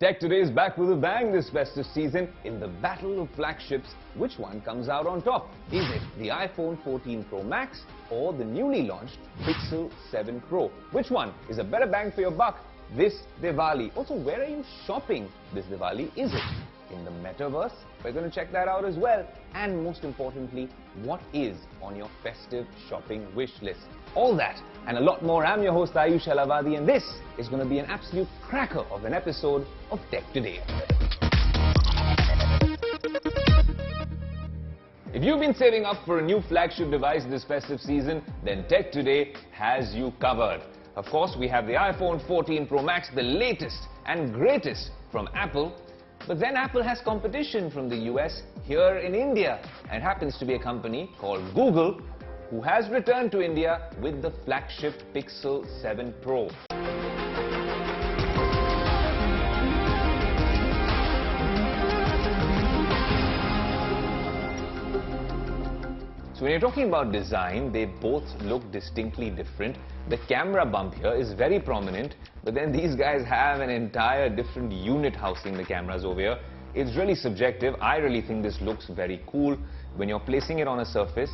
Tech Today is back with a bang this festive season in the battle of flagships. Which one comes out on top? Is it the iPhone 14 Pro Max or the newly launched Pixel 7 Pro? Which one is a better bang for your buck this Diwali? Also, where are you shopping this Diwali? Is it in the metaverse? We're going to check that out as well. And most importantly, what is on your festive shopping wish list? All that and a lot more. I'm your host Aayush Ailawadi, and this is going to be an absolute cracker of an episode of Tech Today. If you've been saving up for a new flagship device this festive season, then Tech Today has you covered. Of course, we have the iPhone 14 Pro Max, the latest and greatest from Apple. But then Apple has competition from the US here in India, and happens to be a company called Google, who has returned to India with the flagship Pixel 7 Pro. So when you're talking about design, they both look distinctly different. The camera bump here is very prominent, but then these guys have an entire different unit housing the cameras over here. It's really subjective. I really think this looks very cool. When you're placing it on a surface,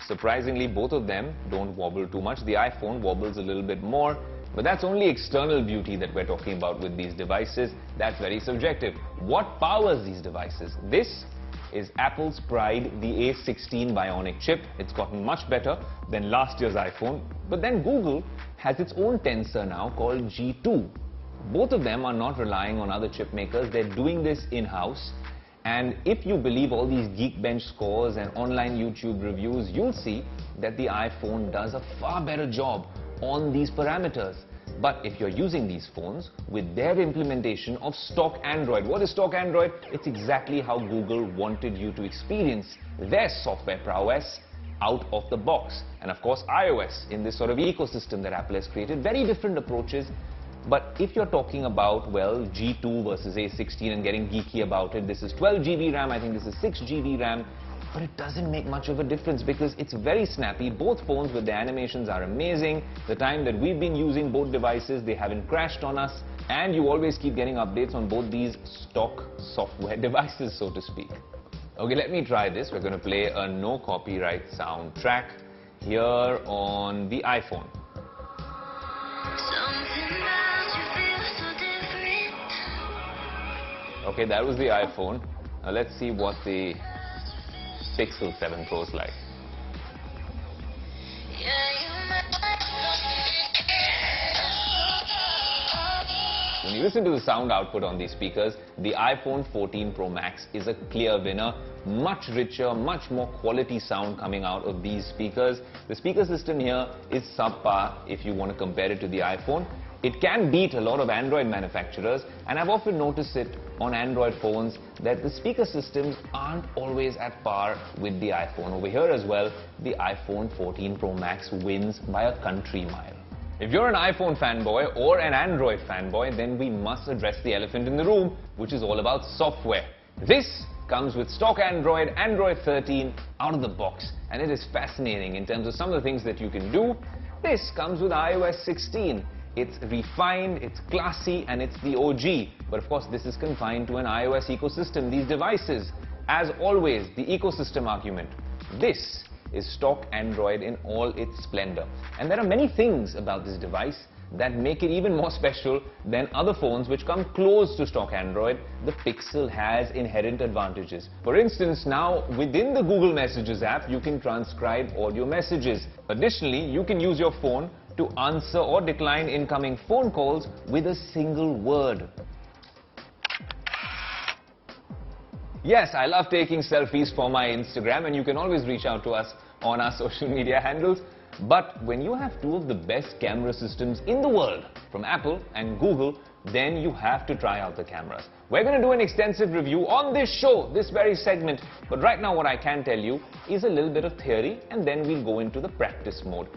surprisingly, both of them don't wobble too much. The iPhone wobbles a little bit more, but that's only external beauty that we're talking about with these devices. That's very subjective. What powers these devices? This is Apple's pride, the A16 Bionic chip. It's gotten much better than last year's iPhone. But then Google has its own tensor now called G2. Both of them are not relying on other chip makers. They're doing this in-house. And if you believe all these Geekbench scores and online YouTube reviews, you'll see that the iPhone does a far better job on these parameters. But if you're using these phones with their implementation of stock Android, what is stock Android? It's exactly how Google wanted you to experience their software prowess out of the box. And of course, iOS in this sort of ecosystem that Apple has created, very different approaches. But if you're talking about, well, G2 versus A16 and getting geeky about it, this is 12 GB RAM, I think this is 6 GB RAM, but it doesn't make much of a difference because it's very snappy. Both phones with their animations are amazing. The time that we've been using both devices, they haven't crashed on us, and you always keep getting updates on both these stock software devices, so to speak. Okay, let me try this. We're going to play a no copyright soundtrack here on the iPhone. Okay, that was the iPhone. Now let's see what the Pixel 7 Pro is like. When you listen to the sound output on these speakers, the iPhone 14 Pro Max is a clear winner. Much richer, much more quality sound coming out of these speakers. The speaker system here is subpar if you want to compare it to the iPhone. It can beat a lot of Android manufacturers, and I've often noticed it on Android phones that the speaker systems aren't always at par with the iPhone. Over here as well, the iPhone 14 Pro Max wins by a country mile. If you're an iPhone fanboy or an Android fanboy, then we must address the elephant in the room, which is all about software. This comes with stock Android, Android 13 out of the box, and it is fascinating in terms of some of the things that you can do. This comes with iOS 16. It's refined, it's classy, and it's the OG. But of course, this is confined to an iOS ecosystem, these devices. As always, the ecosystem argument. This is stock Android in all its splendor. And there are many things about this device that make it even more special than other phones which come close to stock Android. The Pixel has inherent advantages. For instance, now within the Google Messages app, you can transcribe audio messages. Additionally, you can use your phone to answer or decline incoming phone calls with a single word. Yes, I love taking selfies for my Instagram, and you can always reach out to us on our social media handles. But when you have two of the best camera systems in the world, from Apple and Google, then you have to try out the cameras. We're going to do an extensive review on this show, this very segment. But right now what I can tell you is a little bit of theory, and then we'll go into the practice mode.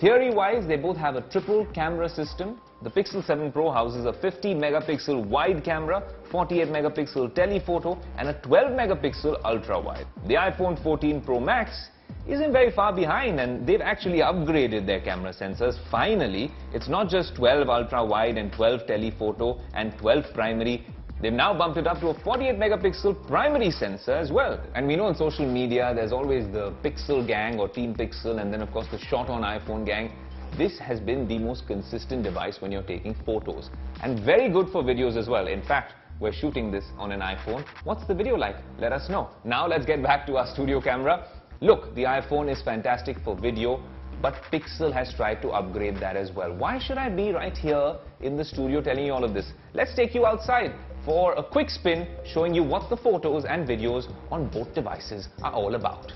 Theory-wise, they both have a triple camera system. The Pixel 7 Pro houses a 50 megapixel wide camera, 48 megapixel telephoto, and a 12 megapixel ultra-wide. The iPhone 14 Pro Max isn't very far behind, and they've actually upgraded their camera sensors. Finally, it's not just 12 ultra-wide and 12 telephoto and 12 primary. They've now bumped it up to a 48 megapixel primary sensor as well. And we know on social media there's always the Pixel gang or Team Pixel, and then of course the shot on iPhone gang. This has been the most consistent device when you're taking photos, and very good for videos as well. In fact, we're shooting this on an iPhone. What's the video like? Let us know. Now let's get back to our studio camera. Look, the iPhone is fantastic for video, but Pixel has tried to upgrade that as well. Why should I be right here in the studio telling you all of this? Let's take you outside for a quick spin, showing you what the photos and videos on both devices are all about.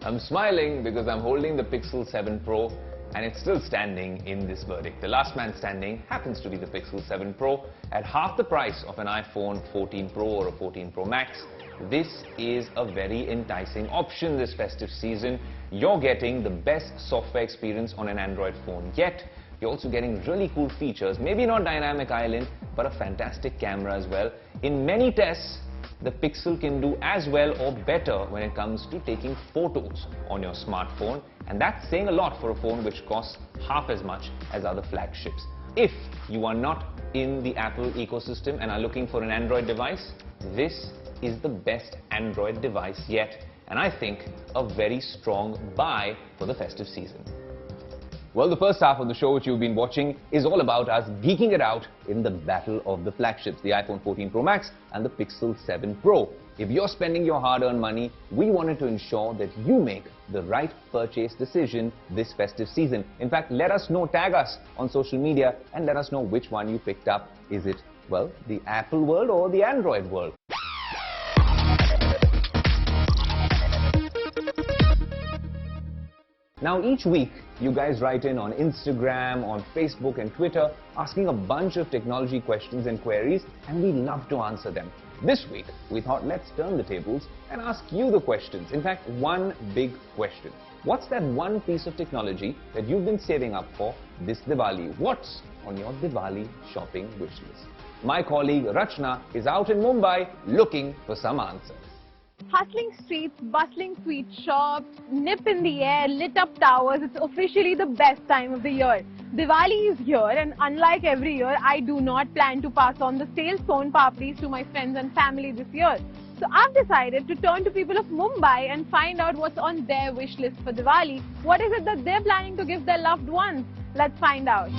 I'm smiling because I'm holding the Pixel 7 Pro and it's still standing in this verdict. The last man standing happens to be the Pixel 7 Pro at half the price of an iPhone 14 Pro or a 14 Pro Max. This is a very enticing option this festive season. You're getting the best software experience on an Android phone yet. You're also getting really cool features, maybe not dynamic island, but a fantastic camera as well. In many tests, the Pixel can do as well or better when it comes to taking photos on your smartphone, and that's saying a lot for a phone which costs half as much as other flagships. If you are not in the Apple ecosystem and are looking for an Android device, this is the best Android device yet, and I think a very strong buy for the festive season. Well, the first half of the show which you've been watching is all about us geeking it out in the battle of the flagships, the iPhone 14 Pro Max and the Pixel 7 Pro. If you're spending your hard-earned money, we wanted to ensure that you make the right purchase decision this festive season. In fact, let us know, tag us on social media and let us know which one you picked up. Is it, well, the Apple world or the Android world? Now, each week, you guys write in on Instagram, on Facebook and Twitter, asking a bunch of technology questions and queries, and we love to answer them. This week, we thought let's turn the tables and ask you the questions. In fact, one big question. What's that one piece of technology that you've been saving up for this Diwali? What's on your Diwali shopping wish list? My colleague Rachna is out in Mumbai looking for some answers. Hustling streets, bustling sweet shops, nip in the air, lit up towers. It's officially the best time of the year. Diwali is here, and unlike every year, I do not plan to pass on the sales phone papris to my friends and family this year. So I've decided to turn to people of Mumbai and find out what's on their wish list for Diwali. What is it that they're planning to give their loved ones? Let's find out.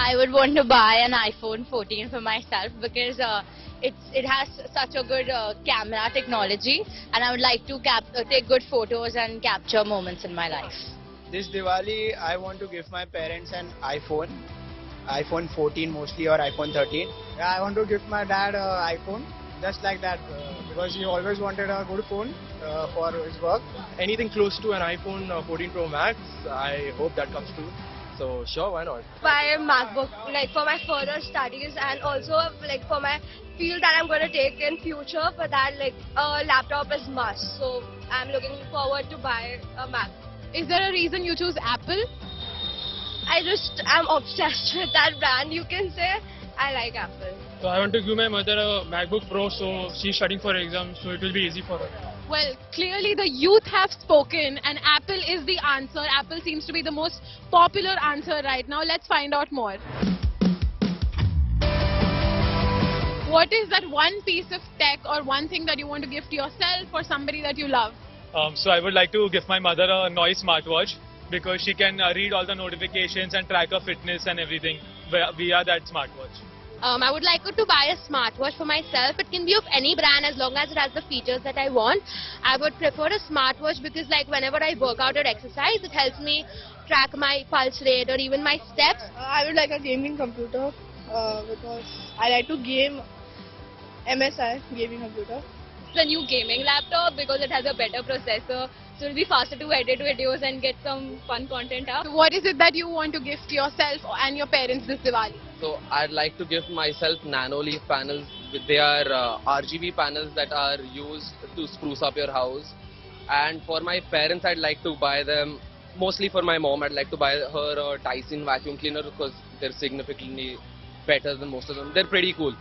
I would want to buy an iPhone 14 for myself because it has such a good camera technology, and I would like to take good photos and capture moments in my life. This Diwali, I want to give my parents an iPhone 14 mostly, or iPhone 13. Yeah, I want to give my dad an iPhone, just like that, because he always wanted a good phone for his work. Anything close to an iPhone 14 Pro Max, I hope that comes true. So sure, why not? Buy a MacBook, like for my further studies, and also like for my field that I'm going to take in future. For that, like a laptop is must. So I'm looking forward to buy a Mac. Is there a reason you choose Apple? I just am obsessed with that brand. You can say I like Apple. So I want to give my mother a MacBook Pro, so she's studying for exams, so it will be easy for her. Well, clearly the youth have spoken and Apple is the answer. Apple seems to be the most popular answer right now. Let's find out more. What is that one piece of tech or one thing that you want to give to yourself or somebody that you love? So I would like to give my mother a noise smartwatch because she can read all the notifications and track her fitness and everything via that smartwatch. I would like to buy a smartwatch for myself. It can be of any brand as long as it has the features that I want. I would prefer a smartwatch because like whenever I work out or exercise, it helps me track my pulse rate or even my steps. I would like a gaming computer because I like to game MSI gaming computer. It's a new gaming laptop because it has a better processor, so it'll be faster to edit videos and get some fun content out. So what is it that you want to gift yourself and your parents this Diwali? So I'd like to give myself nano leaf panels. They are RGB panels that are used to spruce up your house. And for my parents, I'd like to buy them, mostly for my mom, I'd like to buy her a Dyson vacuum cleaner because they're significantly better than most of them. They're pretty cool,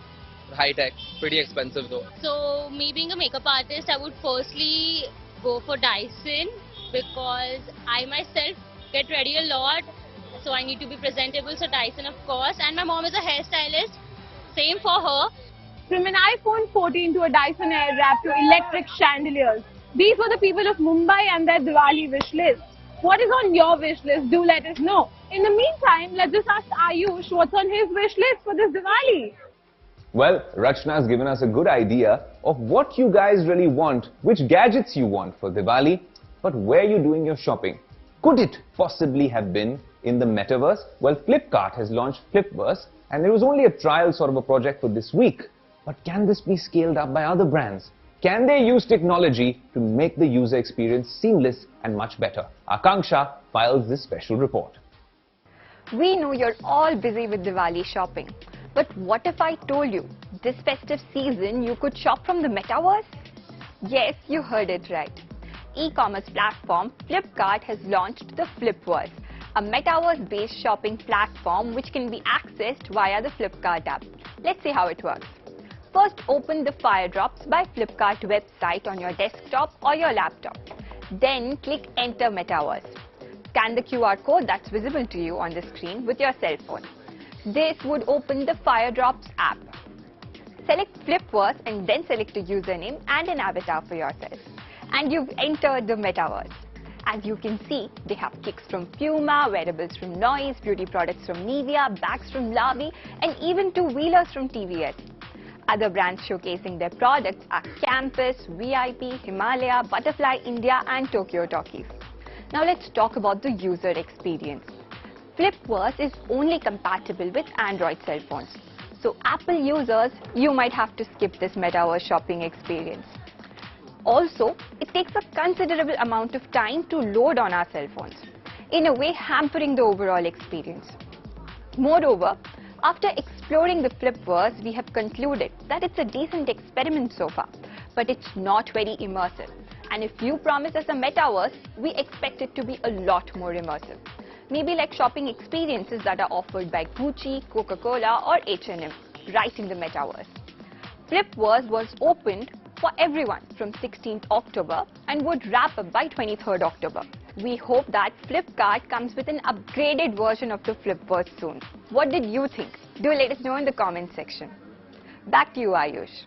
high tech, pretty expensive though. So me being a makeup artist, I would firstly go for Dyson because I myself get ready a lot, so I need to be presentable, so Dyson of course. And my mom is a hairstylist, same for her. From an iPhone 14 to a Dyson Airwrap to electric chandeliers, these were the people of Mumbai and their Diwali wish list. What is on your wish list? Do let us know. In the meantime, let's just ask Aayush what's on his wish list for this Diwali. Well, Rachna has given us a good idea of what you guys really want, which gadgets you want for Diwali, but where you're doing your shopping. Could it possibly have been in the metaverse? Well, Flipkart has launched Flipverse, and it was only a trial sort of a project for this week. But can this be scaled up by other brands? Can they use technology to make the user experience seamless and much better? Akanksha files this special report. We know you're all busy with Diwali shopping. But what if I told you this festive season you could shop from the metaverse? Yes, you heard it right. E-commerce platform Flipkart has launched the Flipverse, a metaverse-based shopping platform which can be accessed via the Flipkart app. Let's see how it works. First, open the Fire Drops by Flipkart website on your desktop or your laptop. Then click Enter Metaverse. Scan the QR code that's visible to you on the screen with your cell phone. This would open the Fire Drops app. Select Flipverse and then select a username and an avatar for yourself. And you've entered the metaverse. As you can see, they have kicks from Puma, wearables from Noise, beauty products from Nivea, bags from Lavi, and even two-wheelers from TVS. Other brands showcasing their products are Campus, VIP, Himalaya, Butterfly India and Tokyo Talkies. Now let's talk about the user experience. Flipverse is only compatible with Android cell phones. So Apple users, you might have to skip this metaverse shopping experience. Also, it takes a considerable amount of time to load on our cell phones, in a way hampering the overall experience. Moreover, after exploring the Flipverse, we have concluded that it's a decent experiment so far, but it's not very immersive. And if you promise us a metaverse, we expect it to be a lot more immersive. Maybe like shopping experiences that are offered by Gucci, Coca-Cola or H&M, right in the metaverse. Flipverse was opened for everyone from 16th October and would wrap up by 23rd October. We hope that Flipkart comes with an upgraded version of the Flipverse soon. What did you think? Do let us know in the comment section. Back to you, Aayush.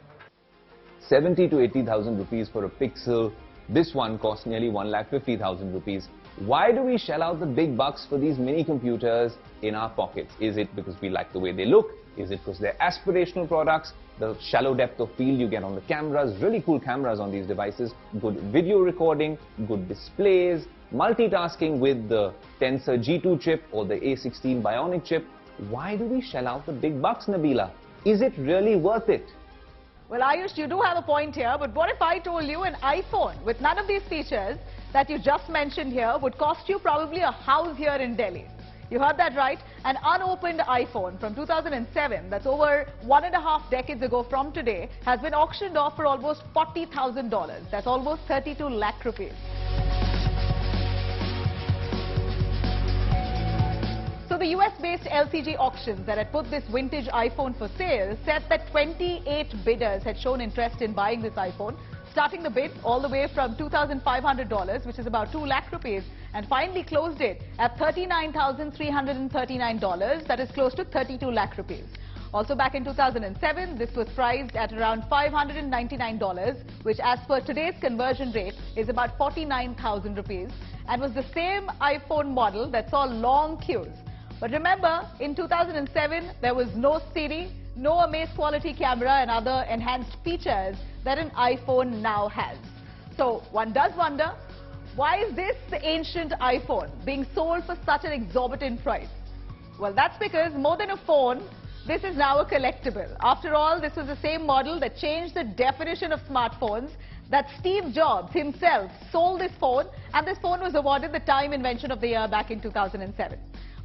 70 to 80,000 rupees for a Pixel. This one costs nearly 1,50,000 rupees. Why do we shell out the big bucks for these mini computers in our pockets? Is it because we like the way they look? Is it because they're aspirational products? The shallow depth of field you get on the cameras, really cool cameras on these devices, good video recording, good displays, multitasking with the Tensor G2 chip or the A16 Bionic chip. Why do we shell out the big bucks, Nabila? Is it really worth it? Well, Ayush, you do have a point here, but what if I told you an iPhone with none of these features that you just mentioned here would cost you probably a house here in Delhi? You heard that right. An unopened iPhone from 2007, that's over 1.5 decades ago from today, has been auctioned off for almost $40,000. That's almost 32 lakh rupees. So the US-based LCG auctions that had put this vintage iPhone for sale said that 28 bidders had shown interest in buying this iPhone, starting the bid all the way from $2,500, which is about 2 lakh rupees, and finally closed it at $39,339, that is close to 32 lakh rupees. Also back in 2007, this was priced at around $599, which as per today's conversion rate is about 49,000 rupees, and was the same iPhone model that saw long queues. But remember, in 2007, there was no Siri, no Amaze quality camera and other enhanced features that an iPhone now has. So one does wonder, Why is this ancient iPhone being sold for such an exorbitant price? Well, that's because more than a phone, this is now a collectible. After all, this was the same model that changed the definition of smartphones, that Steve Jobs himself sold this phone, and this phone was awarded the Time Invention of the Year back in 2007.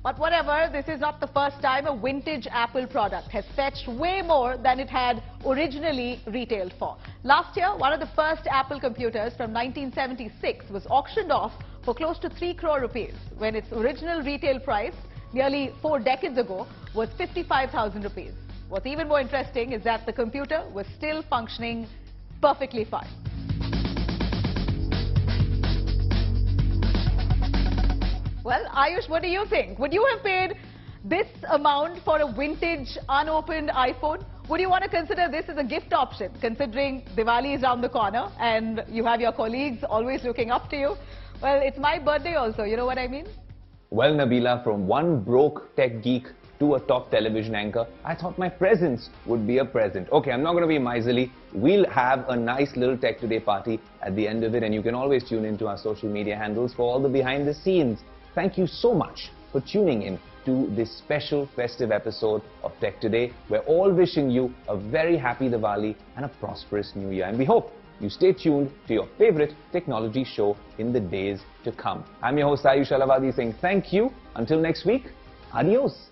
But whatever, this is not the first time a vintage Apple product has fetched way more than it had originally retailed for. Last year, one of the first Apple computers from 1976 was auctioned off for close to 3 crore rupees, when its original retail price, nearly 4 decades ago, was 55,000 rupees. What's even more interesting is that the computer was still functioning perfectly fine. Well, Ayush, what do you think? Would you have paid this amount for a vintage, unopened iPhone? Would you want to consider this as a gift option, considering Diwali is around the corner and you have your colleagues always looking up to you? Well, it's my birthday also, you know what I mean? Well, Nabila, from one broke tech geek to a top television anchor, I thought my presence would be a present. Okay, I'm not going to be miserly. We'll have a nice little Tech Today party at the end of it, and you can always tune into our social media handles for all the behind the scenes. Thank you so much for tuning in to this special festive episode of Tech Today. We're all wishing you a very happy Diwali and a prosperous new year. And we hope you stay tuned to your favorite technology show in the days to come. I'm your host Aayush Ailawadi saying thank you. Until next week, adios.